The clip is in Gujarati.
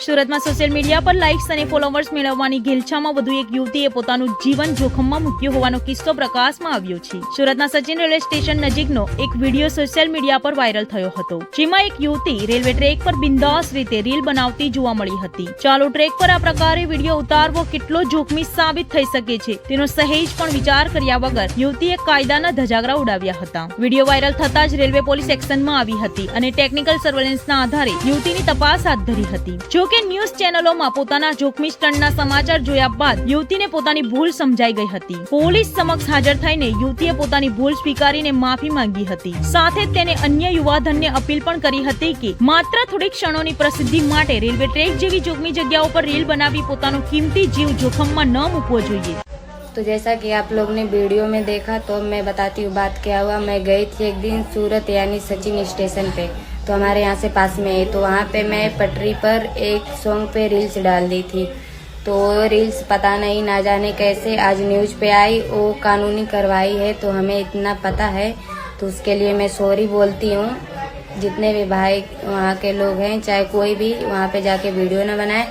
સુરતમાં સોશિયલ મીડિયા પર લાઇક્સ અને ફોલોવર્સ મેળવવાની ઘેલછામાં વધુ એક યુવતીએ પોતાનું જીવન જોખમમાં મૂક્યું હોવાનો કિસ્સો પ્રકાશમાં આવ્યો છે। સુરતના સચિન રેલવે સ્ટેશન નજીકનો એક વિડીયો સોશિયલ મીડિયા પર વાયરલ થયો હતો, જેમાં એક યુવતી રેલવે ટ્રેક પર બિંદાસ રીતે રીલ બનાવતી જોવા મળી હતી। ચાલુ ટ્રેક પર આ પ્રકારે વિડીયો ઉતારવો કેટલો જોખમી સાબિત થઈ શકે છે તેનો સહેજ પણ વિચાર કર્યા વગર યુવતીએ કાયદાના ધજાગરા ઉડાવ્યા હતા। વિડીયો વાયરલ થતા જ રેલવે પોલીસ એક્શનમાં આવી હતી અને ટેકનિકલ સર્વેલન્સના આધારે યુવતીની તપાસ હાથ ધરી હતી। જો કે ન્યૂઝ ચેનલોમાં પોતાના જોખમી સ્ટન્ટના સમાચાર જોયા બાદ યુવતીને પોતાની ભૂલ સમજાઈ ગઈ હતી। પોલીસ સમક્ષ હાજર થઈને યુવતીએ પોતાની ભૂલ સ્વીકારીને માફી માંગી હતી। સાથે જ તેને અન્ય યુવાધનને અપીલ પણ કરી હતી કે માત્ર થોડી ક્ષણોની પ્રસિદ્ધિ માટે રેલવે ટ્રેક જેવી જોખમી જગ્યાઓ પર રીલ બનાવી પોતાનો કિંમતી જીવ જોખમમાં ન મૂકવો જોઈએ। तो जैसा कि आप लोग ने वीडियो में देखा, तो मैं बताती हूँ बात क्या हुआ। मैं गई थी एक दिन सूरत यानी सचिन स्टेशन पे, तो हमारे यहाँ से पास में है, तो वहाँ पे मैं पटरी पर एक सॉन्ग पे रील्स डाल दी थी। तो रील्स पता नहीं ना जाने कैसे आज न्यूज़ पे आई, वो कानूनी कार्रवाई है, तो हमें इतना पता है, तो उसके लिए मैं सॉरी बोलती हूँ। जितने भी भाई वहाँ के लोग हैं, चाहे कोई भी वहाँ पे जाके वीडियो ना बनाए।